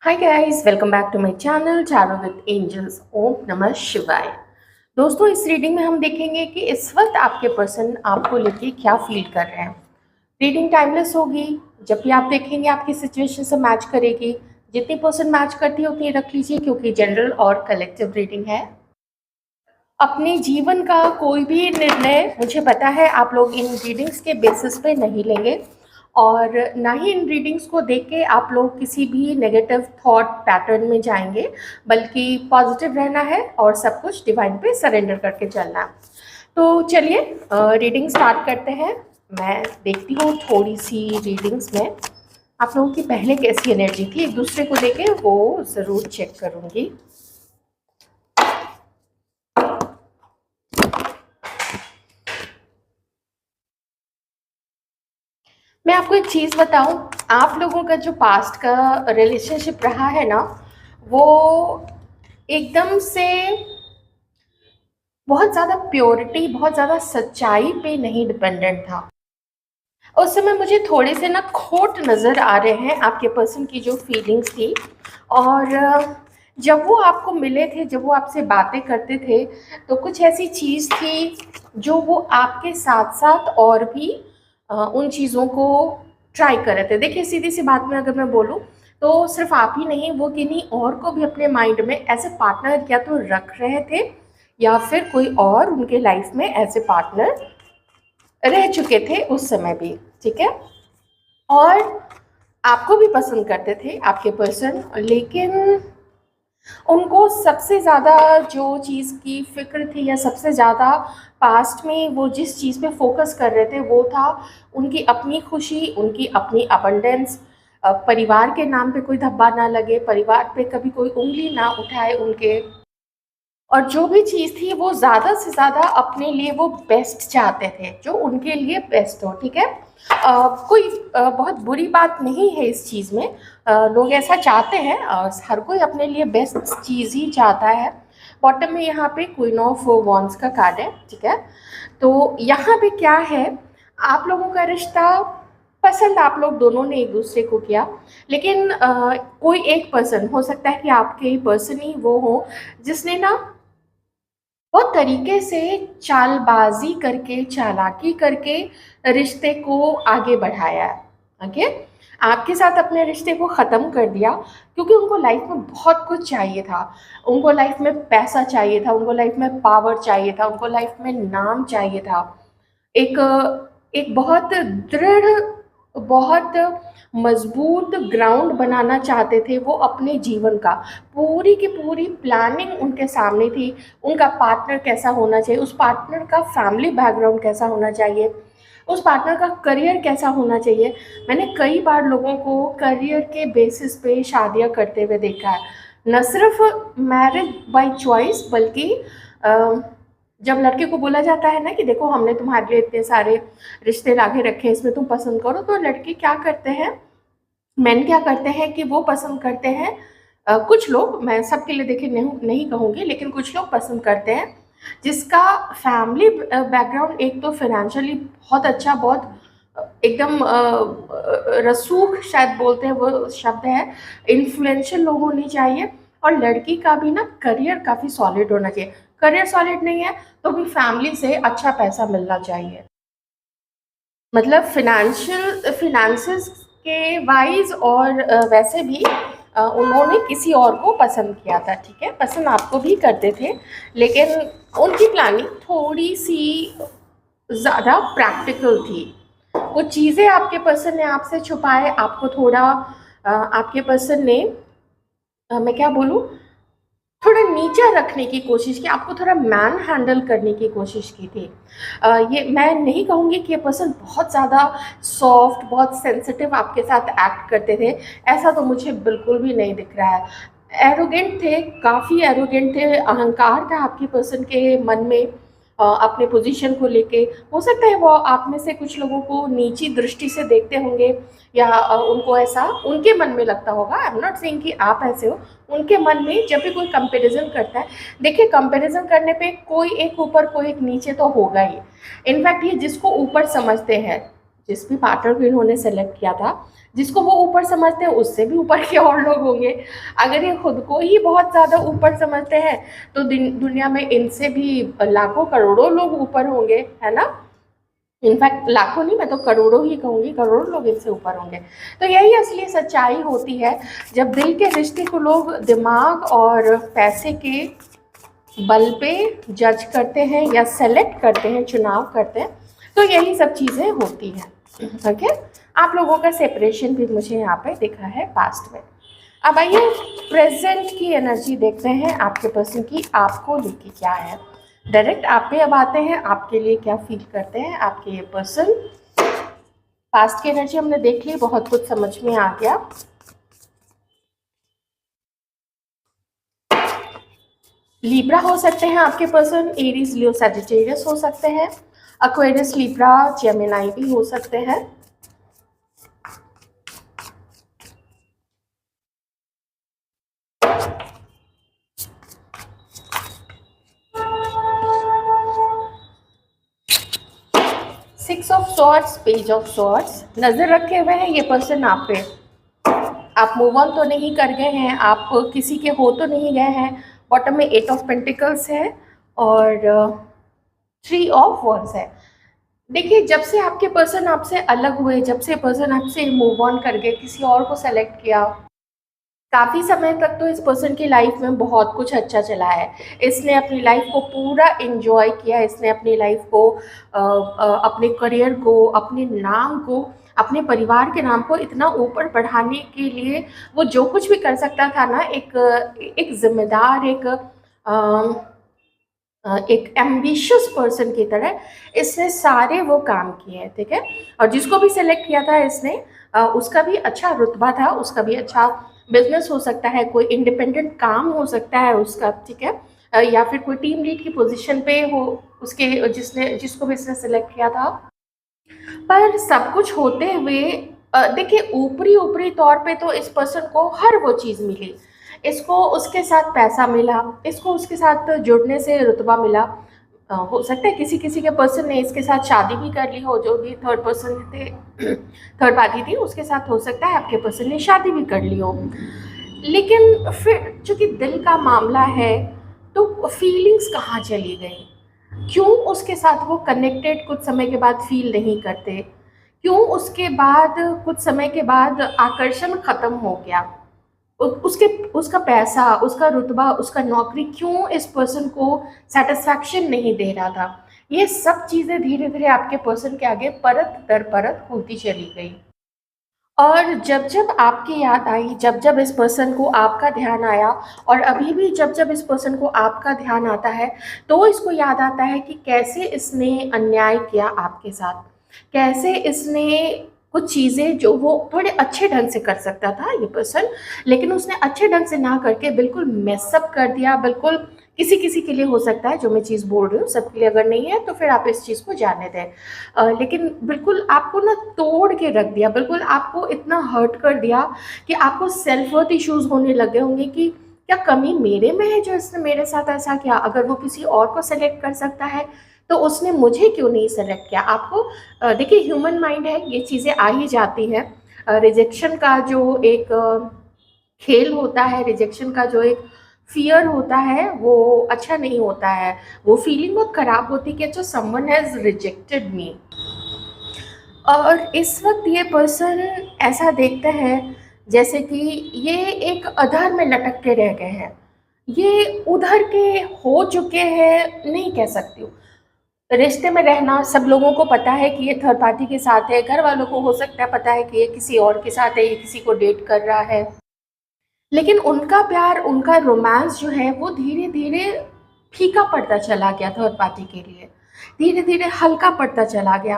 Hi guys, welcome back to my channel tarot with angels. ओम नमः शिवाय। दोस्तों, इस रीडिंग में हम देखेंगे कि इस वक्त आपके पर्सन आपको लेके क्या फील कर रहे हैं। रीडिंग टाइमलेस होगी। जब भी आप देखेंगे आपकी सिचुएशन से मैच करेगी। जितनी पर्सन मैच करती है उतनी रख लीजिए, क्योंकि जनरल और कलेक्टिव रीडिंग है। अपने जीवन का कोई भी निर्णय मुझे पता है आप लोग इन रीडिंग्स के बेसिस पे नहीं लेंगे, और ना ही इन रीडिंग्स को देख के आप लोग किसी भी नेगेटिव थॉट पैटर्न में जाएंगे, बल्कि पॉजिटिव रहना है और सब कुछ डिवाइन पे सरेंडर करके चलना है। तो चलिए रीडिंग स्टार्ट करते हैं। मैं देखती हूँ थोड़ी सी रीडिंग्स में आप लोगों की पहले कैसी एनर्जी थी, एक दूसरे को देके वो ज़रूर चेक करूँगी। मैं आपको एक चीज़ बताऊं, आप लोगों का जो पास्ट का रिलेशनशिप रहा है ना, वो एकदम से बहुत ज़्यादा प्योरिटी, बहुत ज़्यादा सच्चाई पे नहीं डिपेंडेंट था। उस समय मुझे थोड़े से ना खोट नज़र आ रहे हैं आपके पर्सन की जो फीलिंग्स थी। और जब वो आपको मिले थे, जब वो आपसे बातें करते थे, तो कुछ ऐसी चीज़ थी जो वो आपके साथ साथ और भी उन चीज़ों को ट्राई कर रहे थे। देखिए, सीधी सी बात में अगर मैं बोलूँ तो सिर्फ आप ही नहीं, वो किन्हीं और को भी अपने माइंड में एज ए पार्टनर या तो रख रहे थे, या फिर कोई और उनके लाइफ में एज ए पार्टनर रह चुके थे उस समय भी। ठीक है। और आपको भी पसंद करते थे आपके पर्सन, लेकिन उनको सबसे ज़्यादा जो चीज़ की फ़िक्र थी, या सबसे ज़्यादा पास्ट में वो जिस चीज़ पे फोकस कर रहे थे, वो था उनकी अपनी खुशी, उनकी अपनी अबंडेंस। परिवार के नाम पे कोई धब्बा ना लगे, परिवार पे कभी कोई उंगली ना उठाए उनके। और जो भी चीज़ थी वो ज़्यादा से ज़्यादा अपने लिए वो बेस्ट चाहते थे, जो उनके लिए बेस्ट हो। ठीक है। कोई बहुत बुरी बात नहीं है इस चीज़ में। लोग ऐसा चाहते हैं, हर कोई अपने लिए बेस्ट चीज़ ही चाहता है। बॉटम में यहाँ पे क्वीन ऑफ वॉन्ड्स का कार्ड है। ठीक है। तो यहाँ पे क्या है, आप लोगों का रिश्ता पसंद आप लोग दोनों ने एक दूसरे को किया, लेकिन कोई एक पर्सन हो सकता है कि आपके ही पर्सन ही वो हो जिसने ना बहुत तरीके से चालबाजी करके, चालाकी करके रिश्ते को आगे बढ़ाया है। ओके। आपके साथ अपने रिश्ते को ख़त्म कर दिया, क्योंकि उनको लाइफ में बहुत कुछ चाहिए था। उनको लाइफ में पैसा चाहिए था, उनको लाइफ में पावर चाहिए था, उनको लाइफ में नाम चाहिए था। एक एक बहुत दृढ़, बहुत मजबूत ग्राउंड बनाना चाहते थे वो अपने जीवन का। पूरी की पूरी प्लानिंग उनके सामने थी। उनका पार्टनर कैसा होना चाहिए, उस पार्टनर का फैमिली बैकग्राउंड कैसा होना चाहिए, उस पार्टनर का करियर कैसा होना चाहिए। मैंने कई बार लोगों को करियर के बेसिस पे शादियां करते हुए देखा है, न सिर्फ मैरिज बाय चॉइस, बल्कि जब लड़के को बोला जाता है ना कि देखो हमने तुम्हारे लिए इतने सारे रिश्ते लाके रखे हैं, इसमें तुम पसंद करो, तो लड़के क्या करते हैं, मेन क्या करते हैं कि वो पसंद करते हैं। कुछ लोग, मैं सबके लिए देखिए नहीं नहीं कहूँगी, लेकिन कुछ लोग पसंद करते हैं जिसका फैमिली बैकग्राउंड एक तो फाइनेंशियली बहुत अच्छा, बहुत एकदम रसूख शायद बोलते हैं वो शब्द है, इन्फ्लुएंशियल लोग होनी चाहिए। और लड़की का भी ना करियर काफ़ी सॉलिड होना चाहिए। करियर सॉलिड नहीं है तो भी फैमिली से अच्छा पैसा मिलना चाहिए। मतलब फिनेंशियल फिनेंसेस के वाइज, और वैसे भी उन्होंने किसी और को पसंद किया था। ठीक है। पसंद आपको भी करते थे, लेकिन उनकी प्लानिंग थोड़ी सी ज़्यादा प्रैक्टिकल थी। कुछ चीज़ें आपके पर्सन ने आपसे छुपाए, आपको थोड़ा आपके पर्सन ने मैं क्या बोलूँ, थोड़ा नीचा रखने की कोशिश की, आपको थोड़ा मैन हैंडल करने की कोशिश की थी। ये मैं नहीं कहूँगी कि ये पर्सन बहुत ज़्यादा सॉफ्ट, बहुत सेंसिटिव आपके साथ एक्ट करते थे, ऐसा तो मुझे बिल्कुल भी नहीं दिख रहा है। एरोगेंट थे, काफ़ी एरोगेंट थे, अहंकार था आपके पर्सन के मन में अपने पोजीशन को लेके। हो सकता है वो आप में से कुछ लोगों को नीची दृष्टि से देखते होंगे, या उनको ऐसा उनके मन में लगता होगा। आई एम नॉट सेइंग कि आप ऐसे हो। उनके मन में जब भी कोई कंपैरिजन करता है, देखिए कंपैरिजन करने पे कोई एक ऊपर कोई एक नीचे तो होगा ही। इनफैक्ट ये जिसको ऊपर समझते हैं, जिस भी पार्टनर को इन्होंने सेलेक्ट किया था, जिसको वो ऊपर समझते हैं उससे भी ऊपर के और लोग होंगे। अगर ये खुद को ही बहुत ज़्यादा ऊपर समझते हैं तो दुनिया में इनसे भी लाखों करोड़ों लोग ऊपर होंगे, है ना। इनफैक्ट लाखों नहीं, मैं तो करोड़ों ही कहूँगी, करोड़ों लोग इनसे ऊपर होंगे। तो यही असली सच्चाई होती है, जब दिल के रिश्ते को लोग दिमाग और पैसे के बल पे जज करते हैं या सेलेक्ट करते हैं, चुनाव करते हैं, तो यही सब चीज़ें होती हैं। ओके, आप लोगों का सेपरेशन भी मुझे यहाँ पे दिखा है पास्ट में। अब आइए प्रेजेंट की एनर्जी देखते हैं, आपके पर्सन की आपको लेके क्या है। डायरेक्ट आप पे अब आते हैं, आपके लिए क्या फील करते हैं आपके ये पर्सन। पास्ट की एनर्जी हमने देख ली, बहुत कुछ समझ में आ गया। लिब्रा हो सकते हैं आपके पर्सन, एरीज, लियो, सैजिटेरियस हो सकते हैं, एक्वेरियस, लिब्रा, जेमिनी भी हो सकते हैं। Six of swords, page of swords, नजर रखे हुए हैं ये पर्सन आप पे। आप मूव ऑन तो नहीं कर गए हैं, आप किसी के हो तो नहीं गए हैं। बॉटम में 8 ऑफ पेंटिकल्स है और 3 ऑफ वॉन्ड्स है। देखिए, जब से आपके पर्सन आपसे अलग हुए, जब से पर्सन आपसे मूव ऑन कर गए, किसी और को सेलेक्ट किया, काफ़ी समय तक तो इस पर्सन की लाइफ में बहुत कुछ अच्छा चला है। इसने अपनी लाइफ को पूरा एंजॉय किया, इसने अपनी लाइफ को अपने करियर को, अपने नाम को, अपने परिवार के नाम को इतना ऊपर बढ़ाने के लिए वो जो कुछ भी कर सकता था ना, एक जिम्मेदार, एक एम्बिशियस पर्सन की तरह इसने सारे वो काम किए हैं, ठीक है। और जिसको भी सिलेक्ट किया था इसने, उसका भी अच्छा रुतबा था, उसका भी अच्छा बिजनेस हो सकता है, कोई इंडिपेंडेंट काम हो सकता है उसका, ठीक है, या फिर कोई टीम लीड की पोजीशन पे हो उसके, जिसको भी इसने सिलेक्ट किया था। पर सब कुछ होते हुए देखिए, ऊपरी ऊपरी तौर पे तो इस पर्सन को हर वो चीज़ मिली। इसको उसके साथ पैसा मिला, इसको उसके साथ जुड़ने से रुतबा मिला। हो सकता है किसी किसी के पर्सन ने इसके साथ शादी भी कर ली हो, जो भी थर्ड पर्सन थे, थर्ड पार्टी थी, उसके साथ हो सकता है आपके पर्सन ने शादी भी कर ली हो। लेकिन फिर चूंकि दिल का मामला है, तो फीलिंग्स कहाँ चली गई? क्यों उसके साथ वो कनेक्टेड कुछ समय के बाद फील नहीं करते? क्यों उसके बाद कुछ समय के बाद आकर्षण खत्म हो गया? उसके उसका पैसा, उसका रुतबा, उसका नौकरी क्यों इस पर्सन को सेटिस्फैक्शन नहीं दे रहा था? ये सब चीज़ें धीरे धीरे आपके पर्सन के आगे परत दर परत होती चली गई। और जब जब आपकी याद आई, जब जब इस पर्सन को आपका ध्यान आया, और अभी भी जब जब इस पर्सन को आपका ध्यान आता है, तो इसको याद आता है कि कैसे इसने अन्याय किया आपके साथ, कैसे इसने कुछ चीज़ें जो वो थोड़े अच्छे ढंग से कर सकता था ये पर्सन, लेकिन उसने अच्छे ढंग से ना करके बिल्कुल मेसअप कर दिया। बिल्कुल किसी किसी के लिए हो सकता है जो मैं चीज़ बोल रही हूँ, सबके लिए अगर नहीं है तो फिर आप इस चीज़ को जाने दें। लेकिन बिल्कुल आपको ना तोड़ के रख दिया, बिल्कुल आपको इतना हर्ट कर दिया कि आपको सेल्फ वर्थ इश्यूज होने लगे होंगे कि क्या कमी मेरे में है जो इसने मेरे साथ ऐसा किया? अगर वो किसी और को सेलेक्ट कर सकता है तो उसने मुझे क्यों नहीं सेलेक्ट किया? आपको देखिए, ह्यूमन माइंड है, ये चीज़ें आ ही जाती हैं। रिजेक्शन का जो एक खेल होता है, रिजेक्शन का जो एक फियर होता है, वो अच्छा नहीं होता है। वो फीलिंग बहुत ख़राब होती है कि अच्छा, समवन हैज़ रिजेक्टेड मी। और इस वक्त ये पर्सन ऐसा देखता है जैसे कि ये एक अधर में लटक के रह गए हैं, ये उधर के हो चुके हैं, नहीं कह सकती हूँ। रिश्ते में रहना सब लोगों को पता है कि ये थर्ड पार्टी के साथ है, घर वालों को हो सकता है पता है कि ये किसी और के साथ है, ये किसी को डेट कर रहा है, लेकिन उनका प्यार, उनका रोमांस जो है वो धीरे धीरे फीका पड़ता चला गया थर्ड पार्टी के लिए, धीरे धीरे हल्का पड़ता चला गया।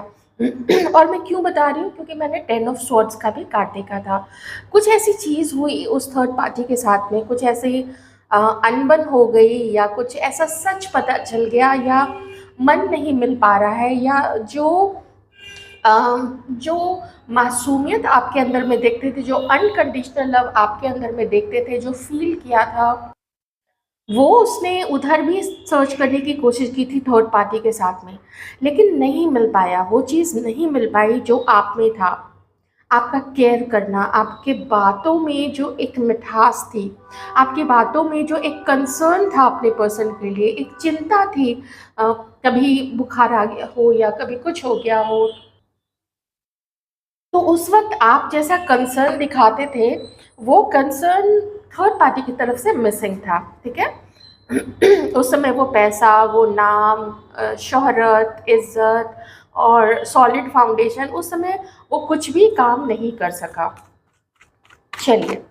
और मैं क्यों बता रही हूँ? क्योंकि मैंने 10 ऑफ स्वॉर्ड्स का भी कार्ड देखा था। कुछ ऐसी चीज़ हुई उस थर्ड पार्टी के साथ में, कुछ ऐसी अनबन हो गई, या कुछ ऐसा सच पता चल गया, या मन नहीं मिल पा रहा है, या जो मासूमियत आपके अंदर में देखते थे, जो अनकंडीशनल लव आपके अंदर में देखते थे, जो फील किया था, वो उसने उधर भी सर्च करने की कोशिश की थी थर्ड पार्टी के साथ में, लेकिन नहीं मिल पाया, वो चीज़ नहीं मिल पाई जो आप में था। आपका केयर करना, आपके बातों में जो एक मिठास थी, आपकी बातों में जो एक कंसर्न था अपने पर्सन के लिए, एक चिंता थी, कभी बुखार आ गया हो या कभी कुछ हो गया हो, तो उस वक़्त आप जैसा कंसर्न दिखाते थे, वो कंसर्न थर्ड पार्टी की तरफ से मिसिंग था, ठीक है? उस समय वो पैसा, वो नाम, शोहरत, इज़्ज़त और सॉलिड फाउंडेशन, उस समय वो कुछ भी काम नहीं कर सका। चलिए,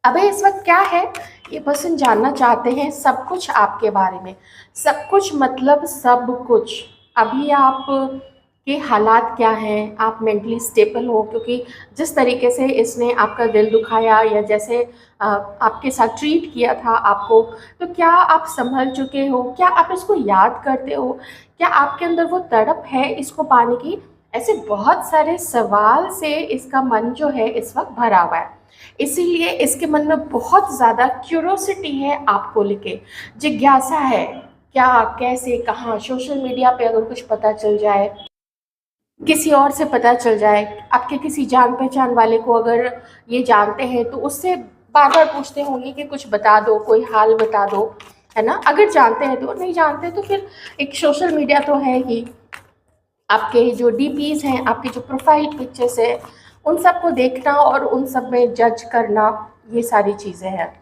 अबे इस वक़्त क्या है, ये पर्सन जानना चाहते हैं सब कुछ आपके बारे में। सब कुछ मतलब सब कुछ। अभी आप के हालात क्या हैं, आप मेंटली स्टेबल हो, क्योंकि जिस तरीके से इसने आपका दिल दुखाया या जैसे आपके साथ ट्रीट किया था आपको, तो क्या आप सँभल चुके हो? क्या आप इसको याद करते हो? क्या आपके अंदर वो तड़प है इसको पाने की? ऐसे बहुत सारे सवाल से इसका मन जो है इस वक़्त भरा हुआ है। इसीलिए इसके मन में बहुत ज़्यादा क्यूरोसिटी है आपको लेके, जिज्ञासा है, क्या, कैसे, कहाँ, सोशल मीडिया पे अगर कुछ पता चल जाए, किसी और से पता चल जाए, आपके किसी जान पहचान वाले को अगर ये जानते हैं तो उससे बार बार पूछते होंगे कि कुछ बता दो, कोई हाल बता दो, है ना? अगर जानते हैं तो, नहीं जानते तो फिर एक सोशल मीडिया तो है ही। आपके जो डीपीज़ हैं, आपकी जो प्रोफाइल पिक्चर्स है, उन सबको देखना और उन सब में जज करना, ये सारी चीज़ें हैं।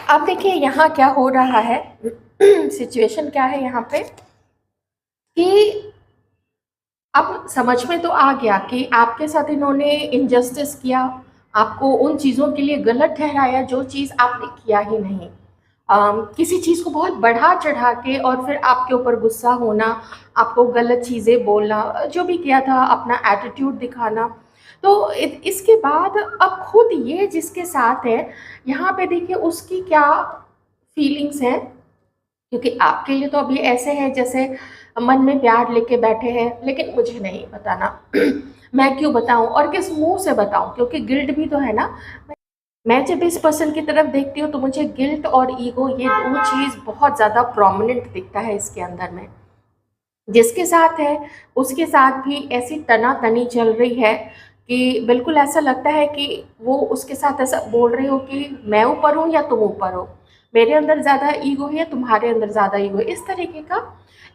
अब देखिए यहाँ क्या हो रहा है, सिचुएशन क्या है यहाँ पे कि अब समझ में तो आ गया कि आपके साथ इन्होंने इनजस्टिस किया, आपको उन चीज़ों के लिए गलत ठहराया जो चीज़ आपने किया ही नहीं। किसी चीज़ को बहुत बढ़ा चढ़ा के और फिर आपके ऊपर गुस्सा होना, आपको गलत चीज़ें बोलना, जो भी किया था, अपना एटीट्यूड दिखाना। तो इसके बाद अब खुद ये जिसके साथ है, यहाँ पे देखिए उसकी क्या फीलिंग्स हैं, क्योंकि आपके लिए तो अभी ऐसे है जैसे मन में प्यार लेके बैठे हैं, लेकिन मुझे नहीं बताना। मैं क्यों बताऊं और किस मुंह से बताऊं, क्योंकि गिल्ट भी तो है ना। मैं जब इस पर्सन की तरफ देखती हूँ तो मुझे गिल्ट और ईगो, ये दो चीज़ बहुत ज़्यादा प्रोमिनेंट दिखता है इसके अंदर में। जिसके साथ है उसके साथ भी ऐसी तना-तनी चल रही है कि बिल्कुल ऐसा लगता है कि वो उसके साथ ऐसा बोल रही हो कि मैं ऊपर हूँ या तुम ऊपर हो, मेरे अंदर ज़्यादा ईगो है या तुम्हारे अंदर ज़्यादा ईगो है। इस तरीके का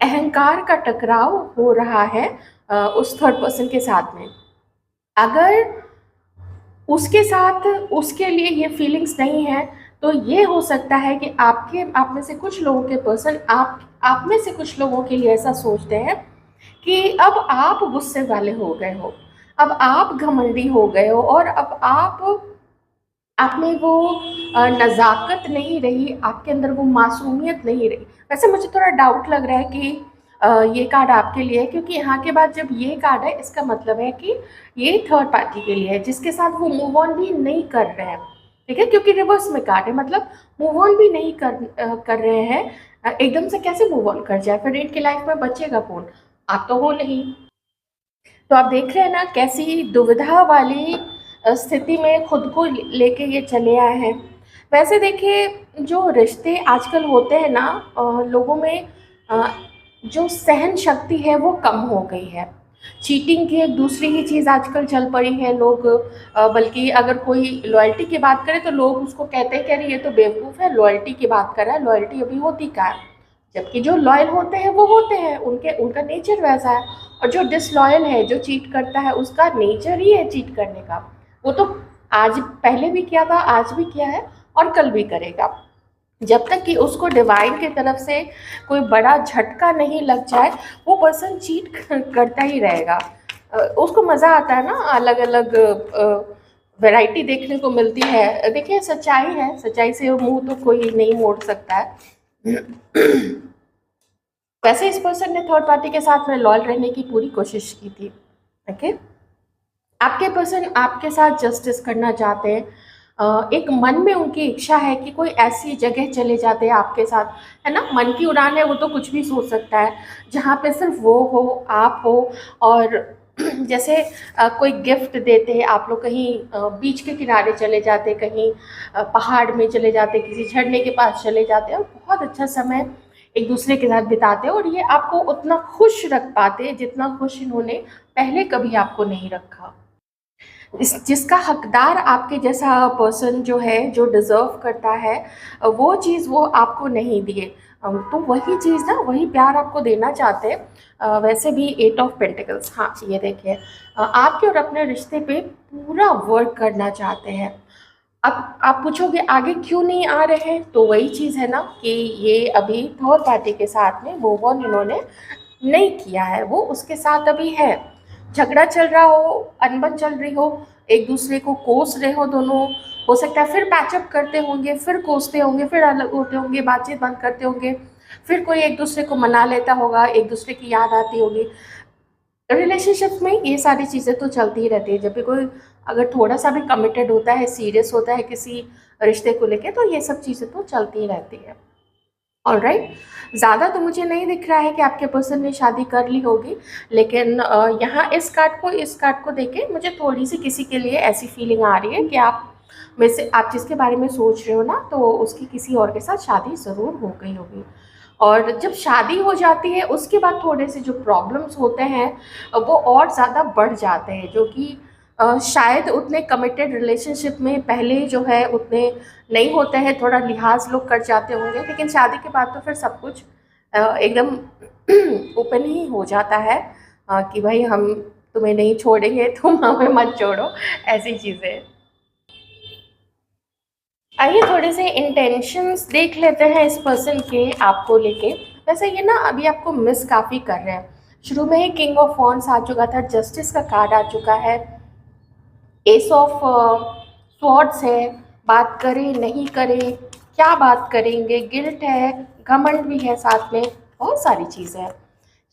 अहंकार का टकराव हो रहा है उस थर्ड पर्सन के साथ में। अगर उसके साथ उसके लिए ये फीलिंग्स नहीं है, तो ये हो सकता है कि आप में से कुछ लोगों के पर्सन आप में से कुछ लोगों के लिए ऐसा सोचते हैं कि अब आप गुस्से वाले हो गए हो, अब आप घमंडी हो गए हो और अब आप में वो नज़ाकत नहीं रही, आपके अंदर वो मासूमियत नहीं रही। वैसे मुझे थोड़ा डाउट लग रहा है कि ये कार्ड आपके लिए है, क्योंकि यहाँ के बाद जब ये कार्ड है इसका मतलब है कि ये थर्ड पार्टी के लिए है, जिसके साथ वो मूव ऑन भी नहीं कर रहे हैं, ठीक है? क्योंकि रिवर्स में कार्ड है, मतलब मूव ऑन भी नहीं कर रहे हैं। एकदम से कैसे मूव ऑन कर जाए, फिर इनकी लाइफ में बचेगा कौन? आप तो हो नहीं। तो आप देख रहे हैं ना कैसी दुविधा वाली स्थिति में खुद को लेके ये चले आए हैं। वैसे देखिए, जो रिश्ते आजकल होते हैं ना, लोगों में अ, जो सहन शक्ति है वो कम हो गई है। चीटिंग की एक दूसरी ही चीज़ आजकल चल पड़ी है। लोग बल्कि अगर कोई लॉयल्टी की बात करे तो लोग उसको कहते हैं कि अरे ये तो बेवकूफ़ है, लॉयल्टी की बात कर रहा है, लॉयल्टी अभी होती कहाँ है? जबकि जो लॉयल होते हैं वो होते हैं, उनके उनका नेचर वैसा है। और जो डिसलॉयल है, जो चीट करता है, उसका नेचर ही है चीट करने का। वो तो आज पहले भी किया था, आज भी किया है और कल भी करेगा। जब तक कि उसको डिवाइन की तरफ से कोई बड़ा झटका नहीं लग जाए, वो पर्सन चीट करता ही रहेगा। उसको मज़ा आता है ना, अलग अलग वैरायटी देखने को मिलती है। देखिए, सच्चाई है, सच्चाई से मुंह तो कोई नहीं मोड़ सकता है। वैसे इस पर्सन ने थर्ड पार्टी के साथ में लॉयल रहने की पूरी कोशिश की थी, ओके? आपके पर्सन आपके साथ जस्टिस करना चाहते हैं। एक मन में उनकी इच्छा है कि कोई ऐसी जगह चले जाते हैं आपके साथ, है ना? मन की उड़ान है, वो तो कुछ भी सोच सकता है, जहाँ पे सिर्फ वो हो, आप हो और जैसे कोई गिफ्ट देते हैं, आप लोग कहीं बीच के किनारे चले जाते, कहीं पहाड़ में चले जाते, किसी झरने के पास चले जाते और बहुत अच्छा समय एक दूसरे के साथ बिताते और ये आपको उतना खुश रख पाते जितना खुश इन्होंने पहले कभी आपको नहीं रखा। इस जिसका हकदार आपके जैसा पर्सन जो है, जो डिज़र्व करता है, वो चीज़ वो आपको नहीं दिए। तो वही चीज़ ना, वही प्यार आपको देना चाहते हैं। वैसे भी 8 ऑफ पेंटिकल्स, हाँ ये देखिए, आपके और अपने रिश्ते पे पूरा वर्क करना चाहते हैं। अब आप पूछोगे आगे क्यों नहीं आ रहे हैं, तो वही चीज़ है ना कि ये अभी थर्ड पार्टी के साथ में मूव ऑन इन्होंने नहीं किया है, वो उसके साथ अभी है। झगड़ा चल रहा हो, अनबन चल रही हो, एक दूसरे को कोस रहे हो दोनों, हो सकता है फिर पैचअप करते होंगे, फिर कोसते होंगे, फिर अलग होते होंगे, बातचीत बंद करते होंगे, फिर कोई एक दूसरे को मना लेता होगा, एक दूसरे की याद आती होगी। रिलेशनशिप में ये सारी चीज़ें तो चलती ही रहती है। जब भी कोई अगर थोड़ा सा भी कमिटेड होता है, सीरियस होता है किसी रिश्ते को लेके, तो ये सब चीज़ें तो चलती ही रहती है। ऑलराइट, ज़्यादा तो मुझे नहीं दिख रहा है कि आपके पर्सन ने शादी कर ली होगी, लेकिन यहाँ इस कार्ड को देख के मुझे थोड़ी सी किसी के लिए ऐसी फीलिंग आ रही है कि आप जिसके बारे में सोच रहे हो ना, तो उसकी किसी और के साथ शादी ज़रूर हो गई होगी। और जब शादी हो जाती है उसके बाद थोड़े से जो प्रॉब्लम्स होते हैं वो और ज़्यादा बढ़ जाते हैं, जो कि शायद उतने कमिटेड रिलेशनशिप में पहले जो है उतने नहीं होते हैं, थोड़ा लिहाज लोग कर जाते होंगे, लेकिन शादी के बाद तो फिर सब कुछ एकदम ओपन ही हो जाता है, कि भाई हम तुम्हें नहीं छोड़ेंगे, तुम हमें मत छोड़ो, ऐसी चीज़ें। आइए थोड़े से इंटेंशंस देख लेते हैं इस पर्सन के आपको लेके। वैसे ये ना अभी आपको मिस काफ़ी कर रहे हैं। शुरू में ही किंग ऑफ वॉन्ड्स आ चुका था, जस्टिस का कार्ड आ चुका है, एस ऑफ स्वॉर्ड्स है, बात करें नहीं करें, क्या बात करेंगे, गिल्ट है, घमंड भी है, साथ में बहुत सारी चीज़ें हैं।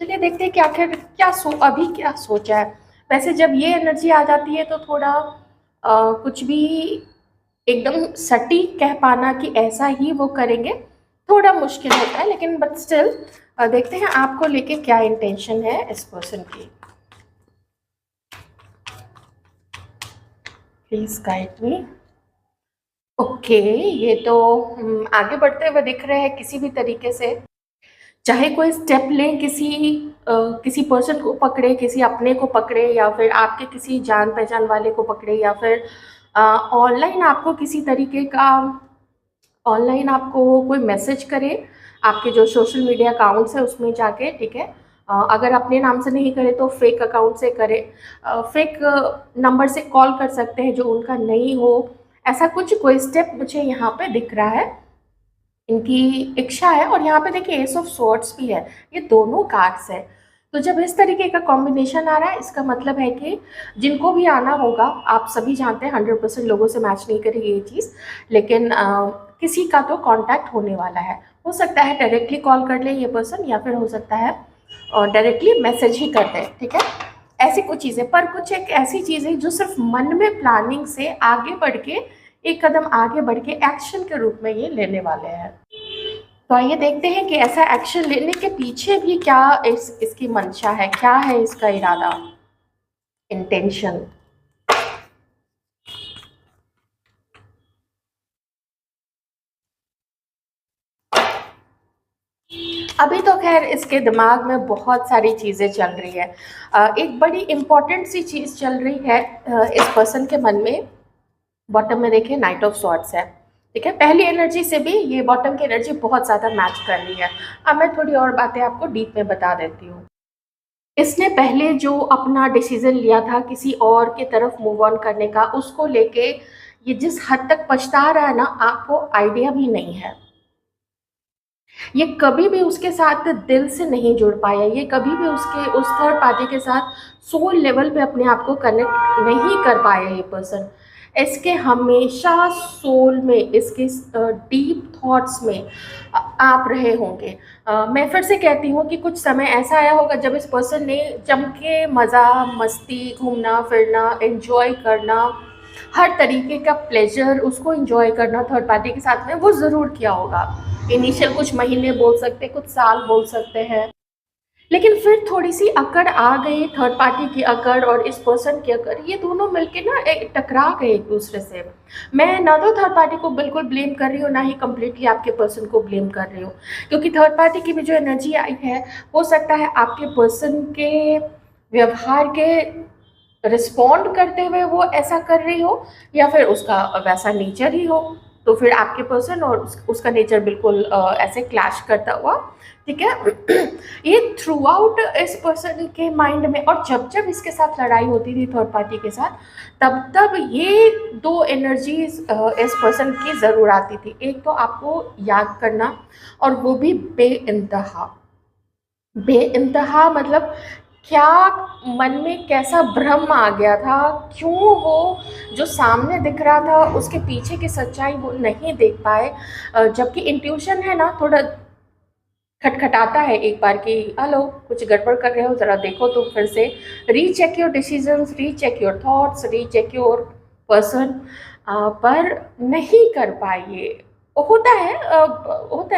चलिए देखते हैं कि आखिर अभी क्या सोचा है। वैसे जब ये एनर्जी आ जाती है तो थोड़ा कुछ भी एकदम सटीक कह पाना कि ऐसा ही वो करेंगे थोड़ा मुश्किल होता है, लेकिन बट स्टिल देखते हैं आपको लेके क्या इंटेंशन है इस पर्सन की। Please guide me. ओके, ये तो आगे बढ़ते हुए दिख रहे हैं किसी भी तरीके से, चाहे कोई स्टेप लें, किसी पर्सन को पकड़े, किसी अपने को पकड़े, या फिर आपके किसी जान पहचान वाले को पकड़े, या फिर ऑनलाइन आपको किसी तरीके का ऑनलाइन आपको कोई मैसेज करे, आपके जो सोशल मीडिया अकाउंट्स है उसमें जाके, ठीक है। अगर अपने नाम से नहीं करे तो फेक अकाउंट से करे, फेक नंबर से कॉल कर सकते हैं जो उनका नहीं हो, ऐसा कुछ कोई स्टेप मुझे यहाँ पे दिख रहा है, इनकी इच्छा है। और यहाँ पे देखिए एस ऑफ स्वॉर्ड्स भी है, ये दोनों कार्ड्स है। तो जब इस तरीके का कॉम्बिनेशन आ रहा है, इसका मतलब है कि जिनको भी आना होगा, आप सभी जानते हैं 100% लोगों से मैच नहीं करेगी ये चीज़, लेकिन किसी का तो कांटेक्ट होने वाला है। हो सकता है डायरेक्टली कॉल कर ले ये पर्सन, या फिर हो सकता है और डायरेक्टली मैसेज ही कर दे, ठीक है। ऐसी कुछ चीज़ें, पर कुछ एक ऐसी चीज़ें जो सिर्फ मन में प्लानिंग से आगे बढ़ के, एक कदम आगे बढ़ के एक्शन के रूप में ये लेने वाले हैं। तो आइए देखते हैं कि ऐसा एक्शन लेने के पीछे भी क्या इसकी मंशा है, क्या है इसका इरादा, इंटेंशन। अभी तो खैर इसके दिमाग में बहुत सारी चीज़ें चल रही है। एक बड़ी इम्पॉर्टेंट सी चीज़ चल रही है इस पर्सन के मन में। बॉटम में देखिए नाइट ऑफ स्वॉर्ड्स है, ठीक है। पहली एनर्जी से भी ये बॉटम की एनर्जी बहुत ज़्यादा मैच कर रही है। अब मैं थोड़ी और बातें आपको डीप में बता देती हूँ। इसने पहले जो अपना डिसीजन लिया था किसी और के तरफ मूव ऑन करने का, उसको लेके ये जिस हद तक पछता रहा है ना, आपको आइडिया भी नहीं है। ये कभी भी उसके साथ दिल से नहीं जुड़ पाया, ये कभी भी उस थर्ड पार्टी के साथ सोल लेवल पे अपने आप को कनेक्ट नहीं कर पाया ये पर्सन। इसके हमेशा सोल में, इसके डीप थॉट्स में आप रहे होंगे। मैं फिर से कहती हूँ कि कुछ समय ऐसा आया होगा जब इस पर्सन ने जम के मज़ा, मस्ती, घूमना फिरना, एंजॉय करना, हर तरीके का प्लेजर उसको एंजॉय करना थर्ड पार्टी के साथ में वो ज़रूर किया होगा। इनिशियल कुछ महीने बोल सकते, कुछ साल बोल सकते हैं, लेकिन फिर थोड़ी-सी अकड़ आ गई, थर्ड पार्टी की अकड़ और इस पर्सन की अकड़, ये दोनों मिलके ना टकरा गए एक-दूसरे से। मैं ना तो थर्ड पार्टी को बिल्कुल ब्लेम कर रही हूँ, ना ही कंप्लीटली आपके पर्सन को ब्लेम कर रही हूँ। क्योंकि थर्ड पार्टी की भी जो एनर्जी आई है, हो सकता है आपके पर्सन के व्यवहार के रिस्पॉन्ड करते हुए वो ऐसा कर रही हो, या फिर उसका वैसा नेचर ही हो। तो फिर आपके पर्सन और उसका नेचर बिल्कुल ऐसे क्लैश करता हुआ, ठीक है। ये थ्रू आउट इस पर्सन के माइंड में, और जब जब इसके साथ लड़ाई होती थी थर्ड पार्टी के साथ, तब तब ये दो एनर्जीज इस पर्सन की ज़रूर आती थी। एक तो आपको याद करना, और वो भी बेइंतहा। बेइंतहा मतलब क्या मन में कैसा भ्रम आ गया था, क्यों वो जो सामने दिख रहा था उसके पीछे की सच्चाई वो नहीं देख पाए। जबकि इंट्यूशन है ना, थोड़ा खटखटाता है एक बार कि हेलो, कुछ गड़बड़ कर रहे हो, ज़रा देखो तो फिर से recheck your decisions, recheck your thoughts, recheck your person. पर नहीं कर पाए ये। होता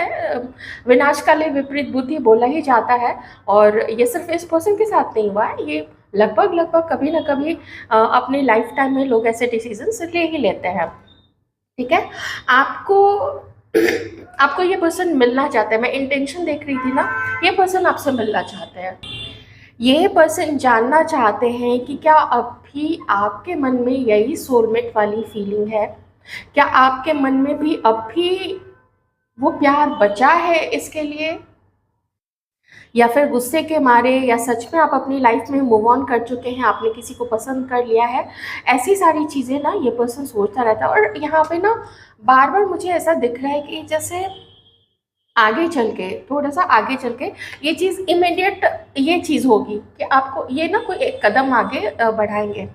है, विनाश काले विपरीत बुद्धि बोला ही जाता है। और ये सिर्फ इस पर्सन के साथ नहीं हुआ है, ये लगभग लगभग कभी ना कभी अपने लाइफ टाइम में लोग ऐसे डिसीजंस ले ही लेते हैं, ठीक है। आपको आपको ये पर्सन मिलना चाहता है, मैं इंटेंशन देख रही थी ना, ये पर्सन आपसे मिलना चाहते हैं। ये पर्सन जानना चाहते हैं कि क्या अभी आपके मन में यही सोलमेट वाली फीलिंग है, क्या आपके मन में भी अब भी वो प्यार बचा है इसके लिए, या फिर गुस्से के मारे, या सच में आप अपनी लाइफ में मूव ऑन कर चुके हैं, आपने किसी को पसंद कर लिया है। ऐसी सारी चीज़ें ना ये पर्सन सोचता रहता है। और यहाँ पे ना बार बार मुझे ऐसा दिख रहा है कि जैसे आगे चल के, थोड़ा सा आगे चल के ये चीज़ इमीडिएट ये चीज़ होगी कि आपको ये ना कोई एक कदम आगे बढ़ाएंगे।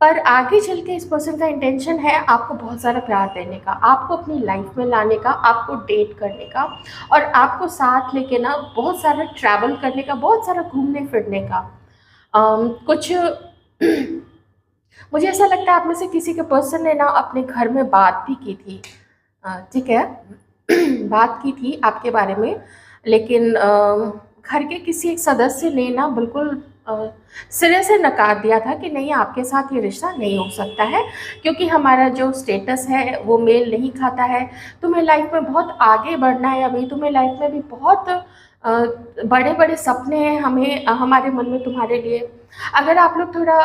पर आगे चल के इस पर्सन का इंटेंशन है आपको बहुत सारा प्यार देने का, आपको अपनी लाइफ में लाने का, आपको डेट करने का, और आपको साथ लेके ना बहुत सारा ट्रैवल करने का, बहुत सारा घूमने फिरने का। कुछ मुझे ऐसा लगता है आप में से किसी के पर्सन ने ना अपने घर में बात भी की थी, ठीक है। बात की थी आपके बारे में, लेकिन घर के किसी एक सदस्य ने ना बिल्कुल सिरे से नकार दिया था कि नहीं, आपके साथ ये रिश्ता नहीं हो सकता है, क्योंकि हमारा जो स्टेटस है वो मेल नहीं खाता है। तुम्हें लाइफ में बहुत आगे बढ़ना है, अभी तुम्हें लाइफ में भी बहुत बड़े बड़े सपने हैं हमें, हमारे मन में तुम्हारे लिए। अगर आप लोग थोड़ा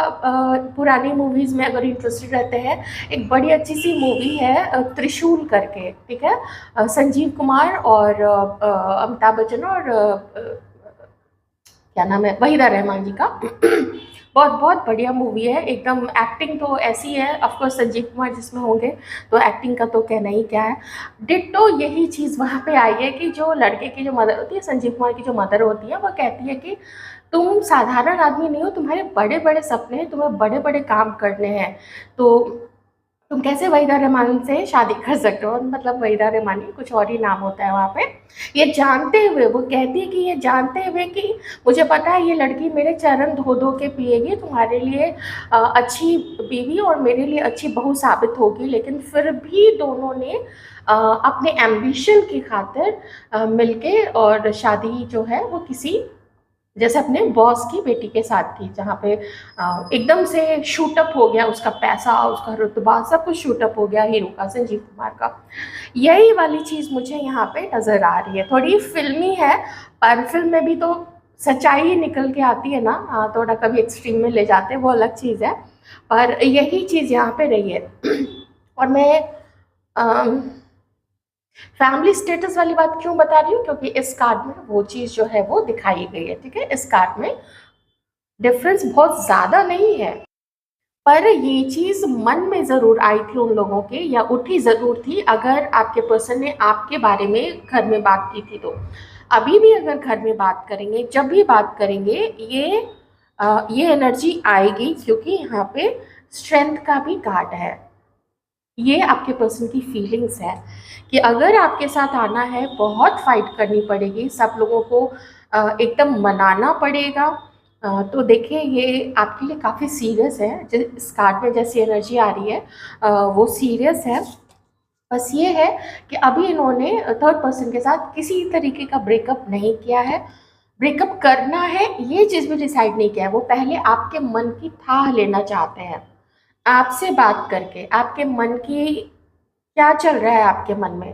पुरानी मूवीज़ में अगर इंटरेस्टेड रहते हैं, एक बड़ी अच्छी सी मूवी है त्रिशूल करके, ठीक है। संजीव कुमार और अमिताभ बच्चन और क्या नाम है, वहीदा रहमान जी का। बहुत बहुत बढ़िया मूवी है एकदम। एक्टिंग तो ऐसी है, ऑफकोर्स संजीव कुमार जिसमें होंगे तो एक्टिंग का तो कहना ही क्या है। डिट्टो यही चीज़ वहाँ पे आई है कि जो लड़के की जो मदर होती है, संजीव कुमार की जो मदर होती है, वो कहती है कि तुम साधारण आदमी नहीं हो, तुम्हारे बड़े बड़े सपने हैं, तुम्हें बड़े बड़े काम करने हैं, तो तुम कैसे वहीदा रहमान से शादी कर सकते हो। मतलब वहीदा रहमानी कुछ और ही नाम होता है वहाँ पे। ये जानते हुए वो कहती है कि ये जानते हुए कि मुझे पता है ये लड़की मेरे चरण धो धो के पिएगी, तुम्हारे लिए अच्छी बीवी और मेरे लिए अच्छी बहू साबित होगी, लेकिन फिर भी दोनों ने अपने एम्बिशन की खातिर मिलके और शादी जो है वो किसी, जैसे अपने बॉस की बेटी के साथ थी, जहाँ पे एकदम से शूटअप हो गया उसका पैसा, उसका रुतबा, सब कुछ शूटअप हो गया हीरो का, संजीव कुमार का। यही वाली चीज़ मुझे यहाँ पे नज़र आ रही है। थोड़ी फिल्मी है, पर फिल्म में भी तो सच्चाई ही निकल के आती है ना। थोड़ा कभी एक्सट्रीम में ले जाते हैं, वो अलग चीज़ है, पर यही चीज़ यहाँ पे रही है। और मैं फैमिली स्टेटस वाली बात क्यों बता रही हूँ, क्योंकि इस कार्ड में वो चीज़ जो है वो दिखाई गई है, ठीक है। इस कार्ड में डिफरेंस बहुत ज़्यादा नहीं है, पर ये चीज़ मन में ज़रूर आई थी उन लोगों के, या उठी ज़रूर थी अगर आपके पर्सन ने आपके बारे में घर में बात की थी। तो अभी भी अगर घर में बात करेंगे, जब भी बात करेंगे, ये एनर्जी आएगी, क्योंकि यहाँ पे स्ट्रेंथ का भी कार्ड है। ये आपके पर्सन की फीलिंग्स है कि अगर आपके साथ आना है, बहुत फाइट करनी पड़ेगी, सब लोगों को एकदम मनाना पड़ेगा। तो देखिए ये आपके लिए काफ़ी सीरियस है। इस कार्ड में जैसी एनर्जी आ रही है वो सीरियस है। बस ये है कि अभी इन्होंने थर्ड पर्सन के साथ किसी तरीके का ब्रेकअप नहीं किया है। ब्रेकअप करना है ये चीज़ भी डिसाइड नहीं किया है, वो पहले आपके मन की थाह लेना चाहते हैं। आपसे बात करके आपके मन की क्या चल रहा है आपके मन में,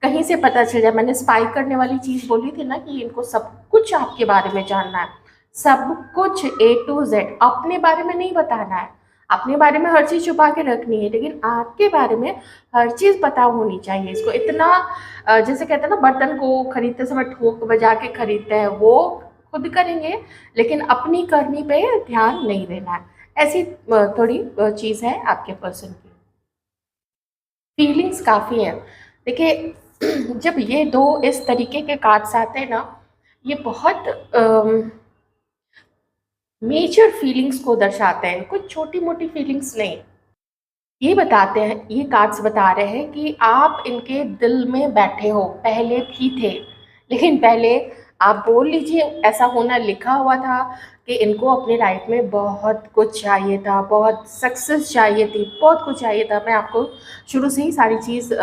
कहीं से पता चल जाए। मैंने स्पाई करने वाली चीज़ बोली थी ना कि इनको सब कुछ आपके बारे में जानना है, सब कुछ A to Z, अपने बारे में नहीं बताना है। अपने बारे में हर चीज़ छुपा के रखनी है, लेकिन आपके बारे में हर चीज़ पता होनी चाहिए। इसको इतना जैसे कहते हैं ना, बर्तन को खरीदते समय ठोक बजा के खरीदते हैं, वो खुद करेंगे, लेकिन अपनी करनी पे ध्यान नहीं देना है। ऐसी थोड़ी चीज़ है आपके पर्सन की। फीलिंग्स काफ़ी है। देखिए जब ये दो इस तरीके के कार्ड्स आते हैं ना, ये बहुत मेजर फीलिंग्स को दर्शाते हैं, कुछ छोटी मोटी फीलिंग्स नहीं। ये बताते हैं, ये कार्ड्स बता रहे हैं कि आप इनके दिल में बैठे हो, पहले भी थे, लेकिन पहले आप बोल लीजिए ऐसा होना लिखा हुआ था कि इनको अपनी लाइफ में बहुत कुछ चाहिए था, बहुत सक्सेस चाहिए थी, बहुत कुछ चाहिए था। मैं आपको शुरू से ही सारी चीज़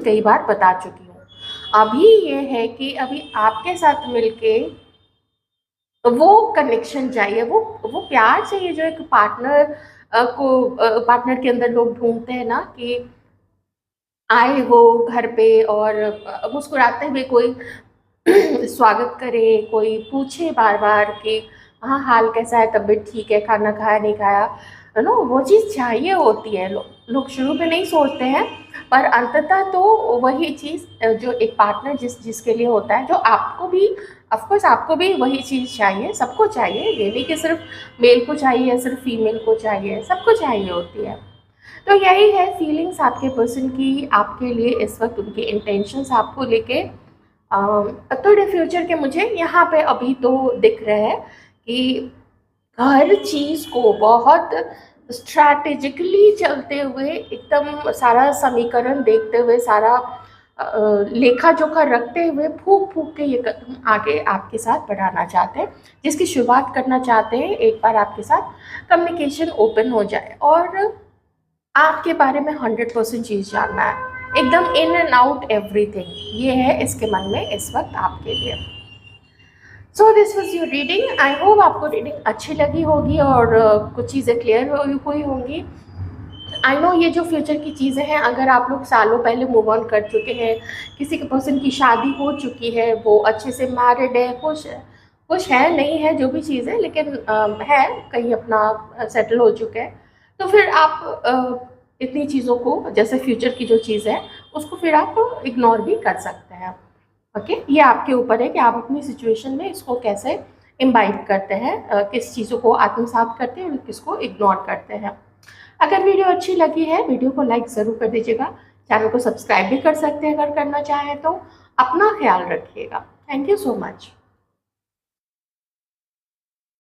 कई बार बता चुकी हूँ। अभी ये है कि अभी आपके साथ मिलके वो कनेक्शन चाहिए, वो प्यार चाहिए जो एक पार्टनर को पार्टनर के अंदर लोग ढूंढते हैं ना, कि आए हो घर पे और मुस्कुराते हुए कोई स्वागत करे, कोई पूछे बार बार कि हाँ हाल कैसा है, तबीयत ठीक है, खाना खाया नहीं खाया, है ना, वो चीज़ चाहिए होती है। लोग शुरू में नहीं सोचते हैं, पर अंततः तो वही चीज़ जो एक पार्टनर जिसके लिए होता है, जो आपको भी ऑफ कोर्स आपको भी वही चीज़ चाहिए, सबको चाहिए, ये नहीं कि सिर्फ मेल को चाहिए या सिर्फ फीमेल को चाहिए, सबको चाहिए होती है। तो यही है फीलिंग्स आपके पर्सन की आपके लिए इस वक्त, उनके इंटेंशंस आपको लेके थोड़े फ्यूचर के मुझे यहाँ पे अभी तो दिख रहे हैं कि हर चीज़ को बहुत स्ट्रैटेजिकली चलते हुए, एकदम सारा समीकरण देखते हुए, सारा लेखा जोखा रखते हुए, फूक फूक के ये कदम आगे आपके साथ बढ़ाना चाहते हैं, जिसकी शुरुआत करना चाहते हैं एक बार आपके साथ कम्युनिकेशन ओपन हो जाए और आपके बारे में 100% चीज़ जानना है, एकदम इन एंड आउट एवरीथिंग, ये है इसके मन में इस वक्त आपके लिए। So this was your reading. I hope आपको रीडिंग अच्छी लगी होगी और कुछ चीज़ें क्लियर हुई होंगी। आई नो ये जो फ्यूचर की चीज़ें हैं, अगर आप लोग सालों पहले मूव ऑन कर चुके हैं, किसी के पर्सन की शादी हो चुकी है, वो अच्छे से मैरिड है, खुश है नहीं है जो भी चीज़ है, लेकिन है कहीं अपना सेटल हो चुके हैं, तो फिर आप इतनी चीज़ों को, जैसे फ्यूचर की जो चीज़ है उसको फिर आप इग्नोर भी कर सकते हैं। ओके, ये आपके ऊपर है कि आप अपनी सिचुएशन में इसको कैसे इम्बाइब करते हैं, किस चीज़ों को आत्मसात करते हैं और किसको इग्नोर करते हैं। अगर वीडियो अच्छी लगी है, वीडियो को लाइक ज़रूर कर दीजिएगा, चैनल को सब्सक्राइब भी कर सकते हैं अगर करना चाहें तो। अपना ख्याल रखिएगा। Thank you so much.